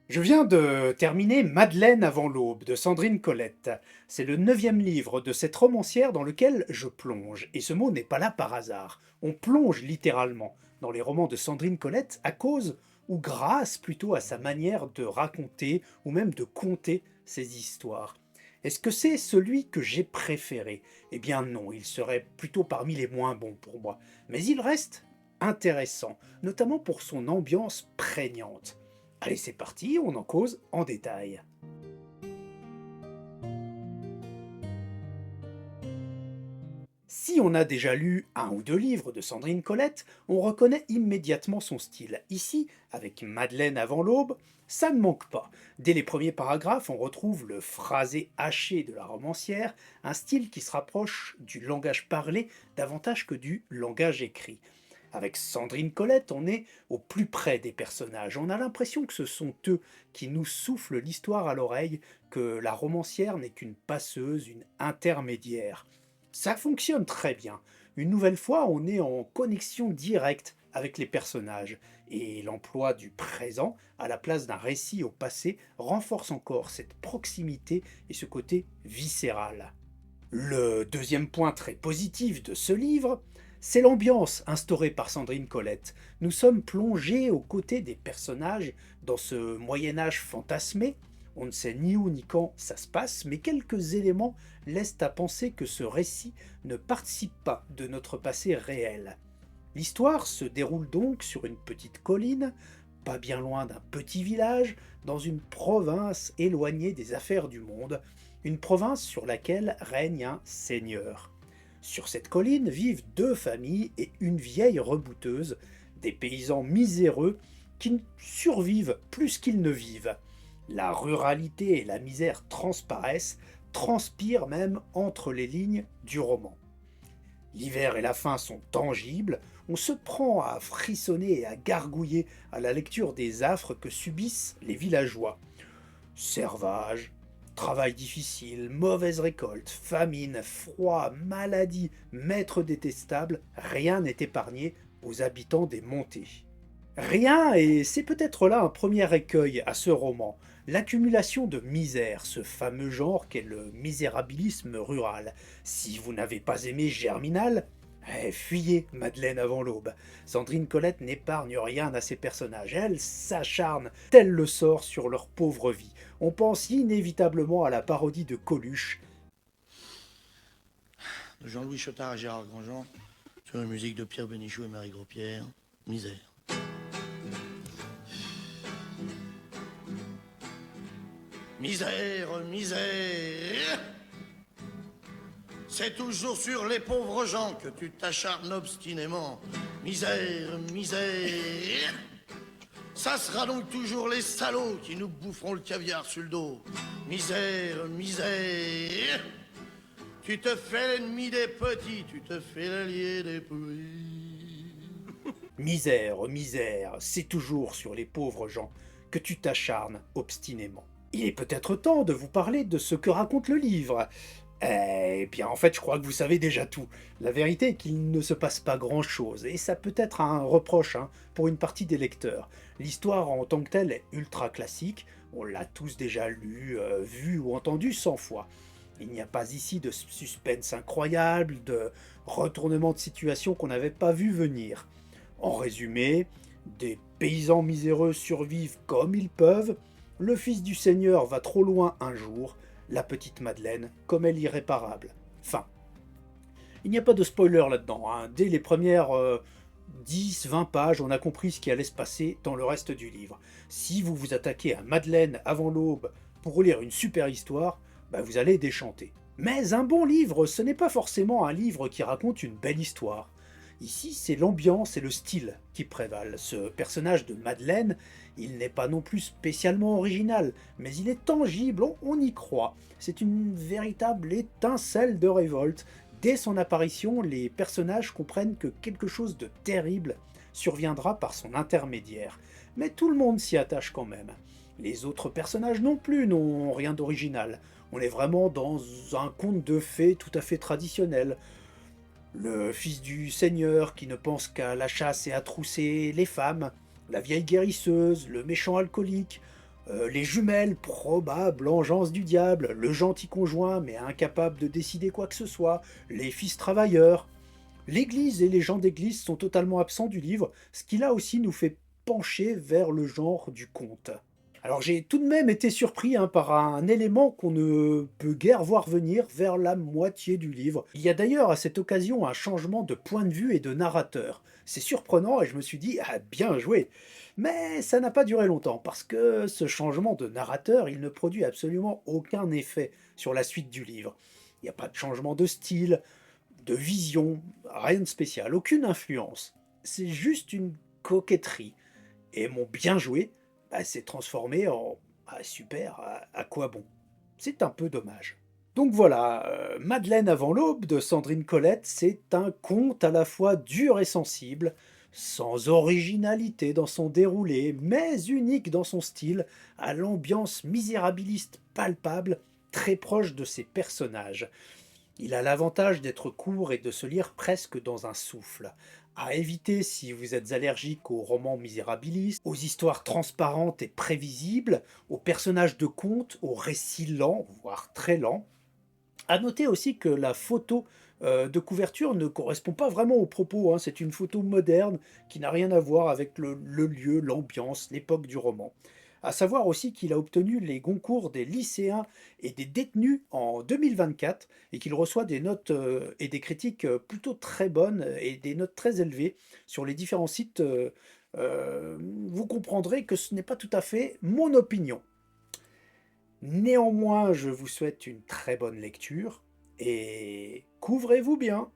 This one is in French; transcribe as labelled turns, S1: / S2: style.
S1: Je viens de terminer Madeleine avant l'aube de Sandrine Colette. C'est le 9e livre de cette romancière dans lequel je plonge. Et ce mot n'est pas là par hasard. On plonge littéralement dans les romans de Sandrine Colette à cause, ou grâce plutôt à sa manière de raconter ou même de conter ses histoires. Est-ce que c'est celui que j'ai préféré? Eh bien non, il serait plutôt parmi les moins bons pour moi. Mais il reste intéressant, notamment pour son ambiance prégnante. Allez, c'est parti, on en cause en détail. Si on a déjà lu un ou deux livres de Sandrine Colette, on reconnaît immédiatement son style. Ici, avec Madeleine avant l'aube, ça ne manque pas. Dès les premiers paragraphes, on retrouve le phrasé haché de la romancière, un style qui se rapproche du langage parlé davantage que du langage écrit. Avec Sandrine Colette, on est au plus près des personnages. On a l'impression que ce sont eux qui nous soufflent l'histoire à l'oreille, que la romancière n'est qu'une passeuse, une intermédiaire. Ça fonctionne très bien. Une nouvelle fois, on est en connexion directe avec les personnages, et l'emploi du présent à la place d'un récit au passé renforce encore cette proximité et ce côté viscéral. Le deuxième point très positif de ce livre, c'est l'ambiance instaurée par Sandrine Colette. Nous sommes plongés aux côtés des personnages dans ce Moyen Âge fantasmé. On ne sait ni où ni quand ça se passe, mais quelques éléments laissent à penser que ce récit ne participe pas de notre passé réel. L'histoire se déroule donc sur une petite colline, pas bien loin d'un petit village, dans une province éloignée des affaires du monde, une province sur laquelle règne un seigneur. Sur cette colline vivent deux familles et une vieille rebouteuse, des paysans miséreux qui survivent plus qu'ils ne vivent. La ruralité et la misère transparaissent, transpirent même entre les lignes du roman. L'hiver et la faim sont tangibles, on se prend à frissonner et à gargouiller à la lecture des affres que subissent les villageois. Servage, travail difficile, mauvaise récolte, famine, froid, maladie, maître détestable, rien n'est épargné aux habitants des montées. Rien, et c'est peut-être là un premier écueil à ce roman, l'accumulation de misère, ce fameux genre qu'est le misérabilisme rural. Si vous n'avez pas aimé Germinal, fuyez Madeleine avant l'aube. Sandrine Colette n'épargne rien à ses personnages, elle s'acharne tel le sort sur leur pauvre vie. On pense inévitablement à la parodie de Coluche.
S2: De Jean-Louis Chotard à Gérard Grandjean, sur une musique de Pierre Bénichou et Marie Gros-Pierre, Misère. Misère, misère. C'est toujours sur les pauvres gens que tu t'acharnes obstinément. Misère, misère. Ça sera donc toujours les salauds qui nous boufferont le caviar sur le dos. Misère, misère. Tu te fais l'ennemi des petits, tu te fais l'allié des pourris.
S1: Misère, misère, c'est toujours sur les pauvres gens que tu t'acharnes obstinément. Il est peut-être temps de vous parler de ce que raconte le livre. Eh bien, en fait, je crois que vous savez déjà tout. La vérité est qu'il ne se passe pas grand-chose, et ça peut être un reproche pour une partie des lecteurs. L'histoire en tant que telle est ultra classique, on l'a tous déjà lu, vu ou entendu 100 fois. Il n'y a pas ici de suspense incroyable, de retournement de situation qu'on n'avait pas vu venir. En résumé, des paysans miséreux survivent comme ils peuvent, le fils du seigneur va trop loin un jour, la petite Madeleine comme elle irréparable. Fin. Il n'y a pas de spoiler là-dedans. Dès les premières 10-20 pages, on a compris ce qui allait se passer dans le reste du livre. Si vous vous attaquez à Madeleine avant l'aube pour lire une super histoire, vous allez déchanter. Mais un bon livre, ce n'est pas forcément un livre qui raconte une belle histoire. Ici, c'est l'ambiance et le style qui prévalent. Ce personnage de Madeleine, il n'est pas non plus spécialement original, mais il est tangible, on y croit. C'est une véritable étincelle de révolte. Dès son apparition, les personnages comprennent que quelque chose de terrible surviendra par son intermédiaire. Mais tout le monde s'y attache quand même. Les autres personnages non plus n'ont rien d'original. On est vraiment dans un conte de fées tout à fait traditionnel. Le fils du seigneur qui ne pense qu'à la chasse et à trousser les femmes, la vieille guérisseuse, le méchant alcoolique, Les jumelles, probable engeance du diable, le gentil conjoint mais incapable de décider quoi que ce soit, les fils travailleurs. L'Église et les gens d'Église sont totalement absents du livre, ce qui là aussi nous fait pencher vers le genre du conte. Alors j'ai tout de même été surpris par un élément qu'on ne peut guère voir venir vers la moitié du livre. Il y a d'ailleurs à cette occasion un changement de point de vue et de narrateur. C'est surprenant et je me suis dit «Ah bien joué!» Mais ça n'a pas duré longtemps parce que ce changement de narrateur, il ne produit absolument aucun effet sur la suite du livre. Il n'y a pas de changement de style, de vision, rien de spécial, aucune influence. C'est juste une coquetterie. Et mon bien joué s'est transformé en ah, super, à quoi bon? C'est un peu dommage. Donc voilà, Madeleine avant l'aube de Sandrine Colette, c'est un conte à la fois dur et sensible, sans originalité dans son déroulé, mais unique dans son style, à l'ambiance misérabiliste palpable, très proche de ses personnages. Il a l'avantage d'être court et de se lire presque dans un souffle. À éviter si vous êtes allergique aux romans misérabilistes, aux histoires transparentes et prévisibles, aux personnages de contes, aux récits lents, voire très lents. À noter aussi que la photo de couverture ne correspond pas vraiment aux propos, hein. C'est une photo moderne qui n'a rien à voir avec le lieu, l'ambiance, l'époque du roman. À savoir aussi qu'il a obtenu les concours des lycéens et des détenus en 2024 et qu'il reçoit des notes et des critiques plutôt très bonnes et des notes très élevées sur les différents sites. Vous comprendrez que ce n'est pas tout à fait mon opinion. Néanmoins, je vous souhaite une très bonne lecture et couvrez-vous bien.